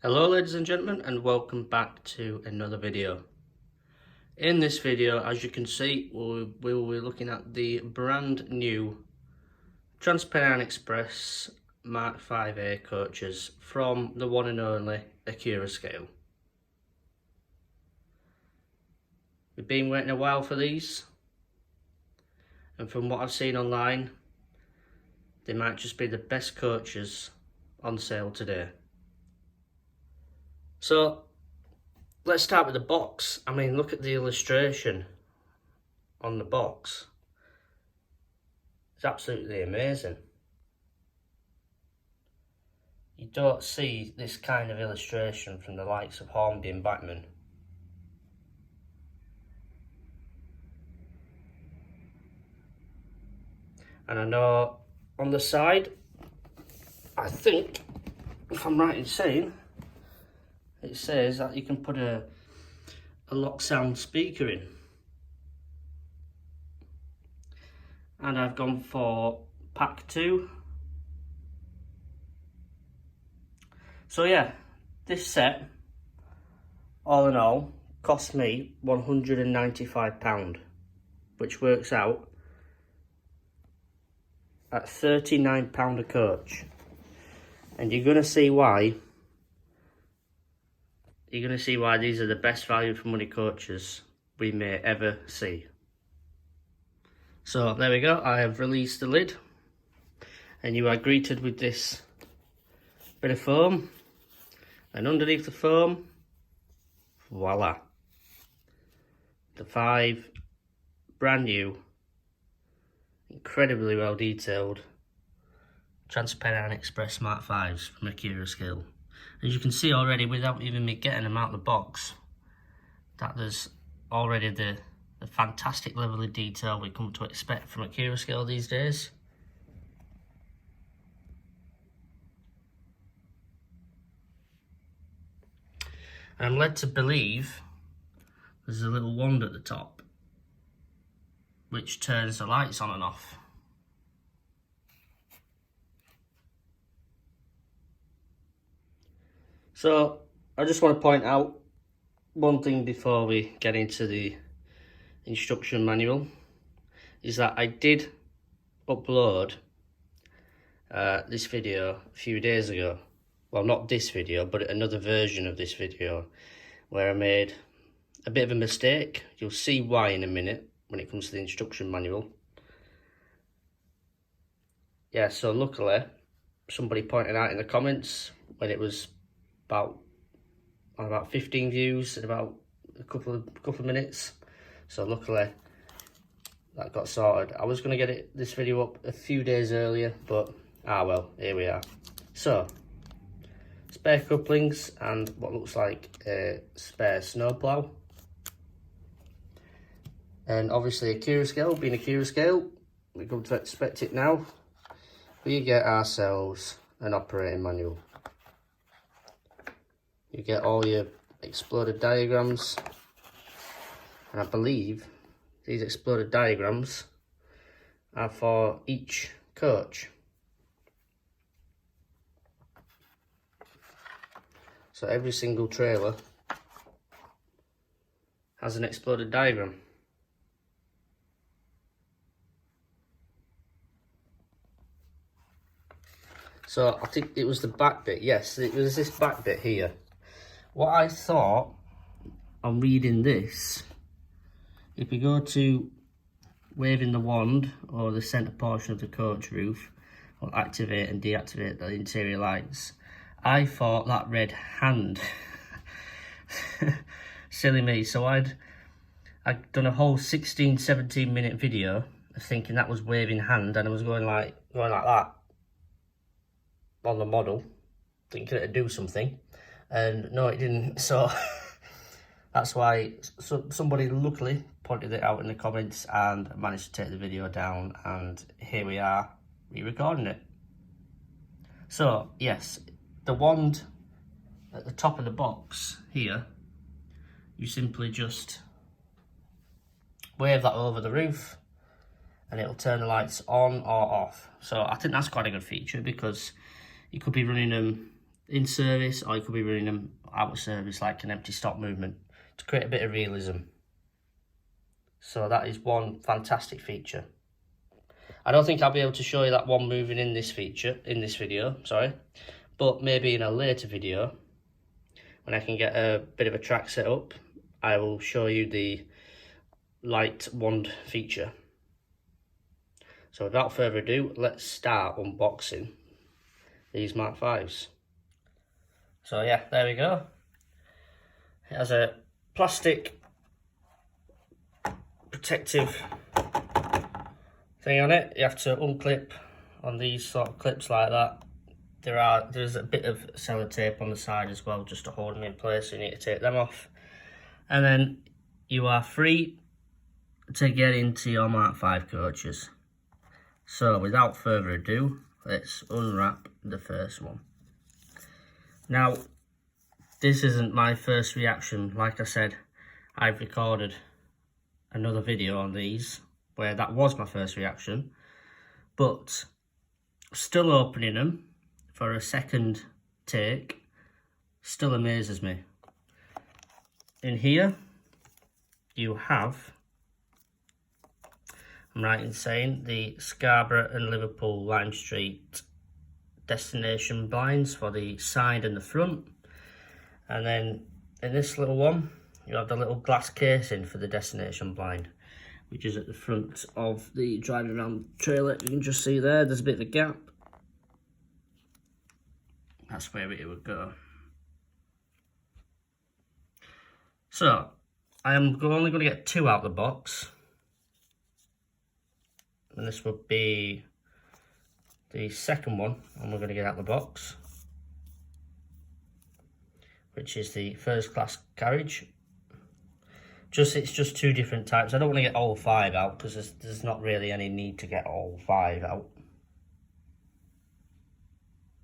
Hello ladies and gentlemen, and welcome back to another video. In this video, as you can see, we will be looking at the brand new TRANSPENNINE Express MK5 coaches from the one and only ACCURASCALE. We've been waiting a while for these, and from what I've seen online, they might just be the best coaches on sale today. So let's start with the box. I mean, look at the illustration on the box. It's absolutely amazing. You don't see this kind of illustration from the likes of Hornby and Bachmann. And I know on the side, I think, if I'm right in saying, it says that you can put a lock sound speaker in. And I've gone for pack 2. So yeah, this set, all in all, cost me £195, which works out at £39 a coach. And you're going to see why. You're going to see why these are the best value for money coaches we may ever see. So there we go, I have released the lid, and you are greeted with this bit of foam, and underneath the foam, voila, the 5 brand new, incredibly well detailed TRANSPENNINE Express MK5's from ACCURASCALE. As you can see already, without even me getting them out of the box, that there's already the fantastic level of detail we come to expect from ACCURASCALE these days. And I'm led to believe there's a little wand at the top which turns the lights on and off. So I just want to point out one thing before we get into the instruction manual, is that I did upload this video a few days ago. Well, not this video, but another version of this video, where I made a bit of a mistake. You'll see why in a minute when it comes to the instruction manual. Yeah, so luckily somebody pointed out in the comments when it was about 15 views in about a couple of minutes. So luckily that got sorted. I was going to get this video up a few days earlier, but well, here we are. So spare couplings and what looks like a spare snowplow. And obviously ACCURASCALE, being ACCURASCALE, we come to expect it now. We get ourselves an operating manual. You get all your exploded diagrams, and I believe these exploded diagrams are for each coach. So every single trailer has an exploded diagram. So I think it was the back bit, yes, it was this back bit here. What I thought on reading this, if we go to waving the wand or the centre portion of the coach roof, will activate and deactivate the interior lights. I thought that read hand. Silly me. So I'd done a whole 17 minute video of thinking that was waving hand, and I was going like that on the model, thinking it'd do something, and no, it didn't. So that's why somebody luckily pointed it out in the comments and managed to take the video down, and here we are re-recording it. So yes, the wand at the top of the box here, you simply just wave that over the roof and it'll turn the lights on or off. So I think that's quite a good feature, because you could be running them in service, or you could be running them out of service like an empty stop movement to create a bit of realism. So that is one fantastic feature. I don't think I'll be able to show you that one moving in this video, sorry, but maybe in a later video when I can get a bit of a track set up, I will show you the light wand feature. So without further ado, let's start unboxing these Mark 5's. So yeah, there we go. It has a plastic protective thing on it. You have to unclip on these sort of clips like that. There's a bit of sellotape on the side as well, just to hold them in place, so you need to take them off. And then you are free to get into your Mark 5 coaches. So without further ado, let's unwrap the first one. Now, this isn't my first reaction. Like I said, I've recorded another video on these where that was my first reaction, but still opening them for a second take still amazes me. In here, you have, I'm right in saying, the Scarborough and Liverpool Lime Street destination blinds for the side and the front. And then in this little one, you have the little glass casing for the destination blind, which is at the front of the driving around trailer. You can just see there's a bit of a gap. That's where it would go. So, I am only going to get 2 out of the box. And this would be the second one I'm going to get out of the box, which is the first class carriage. It's just 2 different types. I don't want to get all 5 out because there's not really any need to get all 5 out,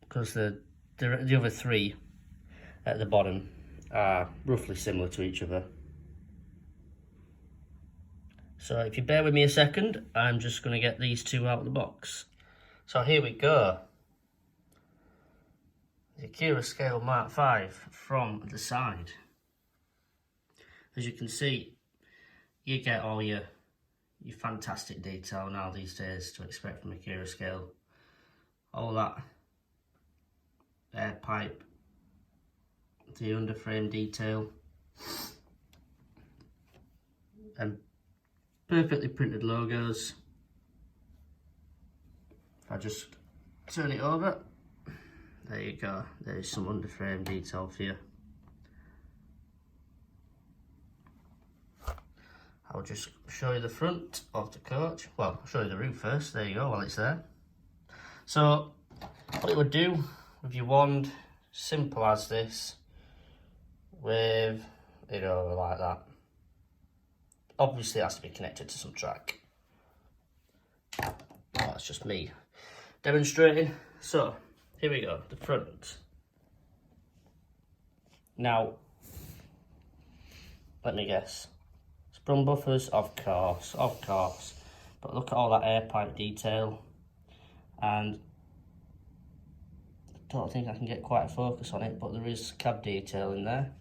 because the other 3 at the bottom are roughly similar to each other. So if you bear with me a second, I'm just going to get these 2 out of the box. So here we go. The ACCURASCALE Mark 5 from the side. As you can see, you get all your fantastic detail now these days to expect from ACCURASCALE. All that air pipe, the underframe detail, and perfectly printed logos. If I just turn it over, there you go. There's some underframe detail for you. I'll just show you the front of the coach. Well, I'll show you the roof first. There you go, while it's there. So, what it would do with your wand, simple as this, with it over like that. Obviously, it has to be connected to some track. That's just me demonstrating. So, here we go, the front. Now, let me guess. Sprung buffers, of course. But look at all that air pipe detail. And I don't think I can get quite a focus on it, but there is cab detail in there.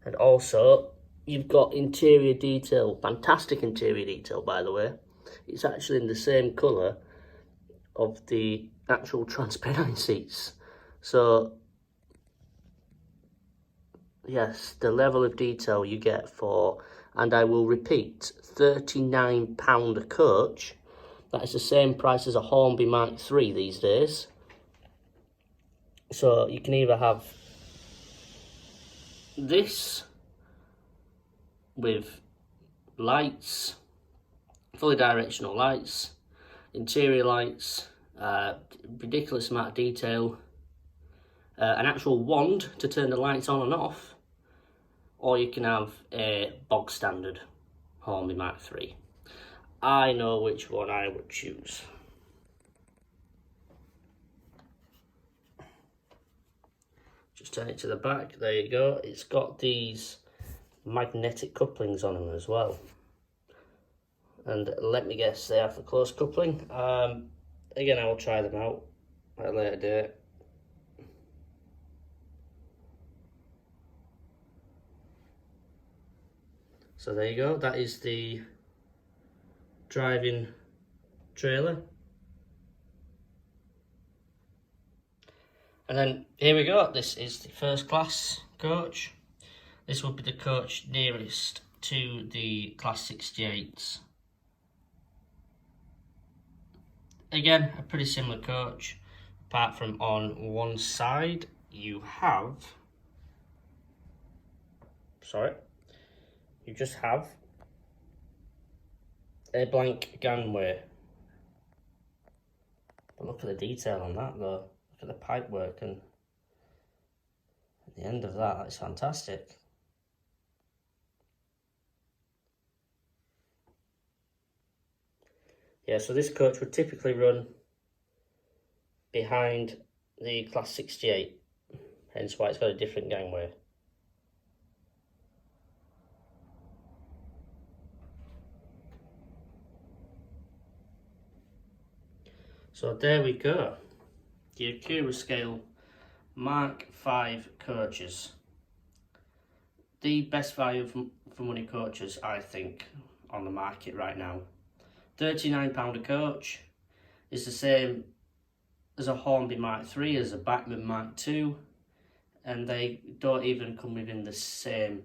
And also, you've got interior detail, fantastic interior detail, by the way. It's actually in the same colour of the actual TRANSPENNINE seats. So, yes, the level of detail you get for, and I will repeat, £39 a coach. That is the same price as a Hornby Mark 3 these days. So you can either have this with lights, fully directional lights, interior lights, ridiculous amount of detail, an actual wand to turn the lights on and off, or you can have a bog standard Hornby Mark 3. I know which one I would choose. Just turn it to the back, there you go. It's got these magnetic couplings on them as well. And let me guess, they are for close coupling. Again, I will try them out at a later date. So there you go, that is the driving trailer. And then here we go, this is the first class coach. This would be the coach nearest to the Class 68s. Again, a pretty similar coach, apart from on one side you just have a blank gangway. But look at the detail on that though. Look at the pipe work, and at the end of that, that's fantastic. Yeah, so this coach would typically run behind the Class 68, hence why it's got a different gangway. So there we go, the ACCURASCALE MK5 coaches. The best value for money coaches, I think, on the market right now. £39 a coach is the same as a Hornby Mark III, as a Bachmann Mark II, and they don't even come within the same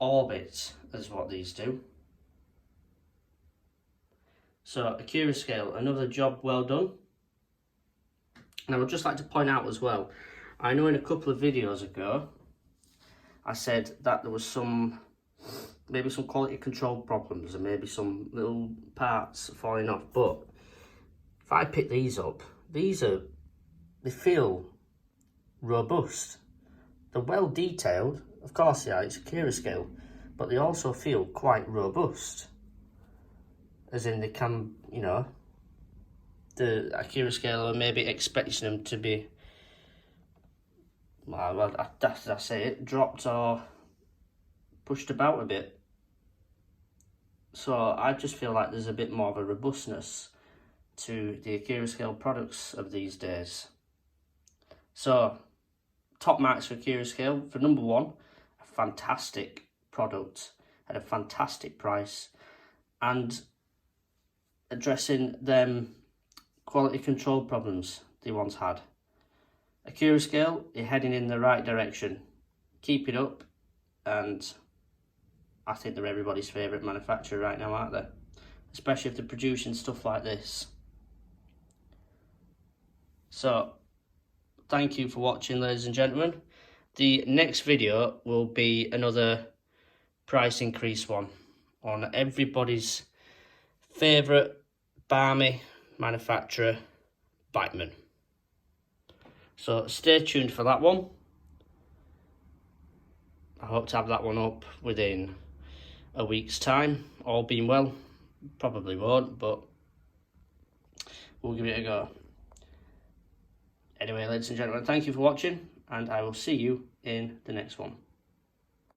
orbit as what these do. So ACCURASCALE, another job well done. And I would just like to point out as well, I know in a couple of videos ago I said that there was maybe some quality control problems and maybe some little parts falling off, but if I pick these up, they feel robust. They're well detailed, of course, yeah, it's ACCURASCALE, but they also feel quite robust, as in they can, you know, the ACCURASCALE are maybe expecting them to be, well, I say it, dropped or pushed about a bit. So I just feel like there's a bit more of a robustness to the ACCURASCALE products of these days. So top marks for ACCURASCALE. For number one, a fantastic product at a fantastic price and addressing them quality control problems they once had. ACCURASCALE, you're heading in the right direction. Keep it up, and I think they're everybody's favourite manufacturer right now, aren't they? Especially if they're producing stuff like this. So, thank you for watching, ladies and gentlemen. The next video will be another price increase one on everybody's favourite barmy manufacturer, Bachmann. So stay tuned for that one. I hope to have that one up within a week's time, all being well. Probably won't, but we'll give it a go. Anyway, ladies and gentlemen, thank you for watching, and I will see you in the next one.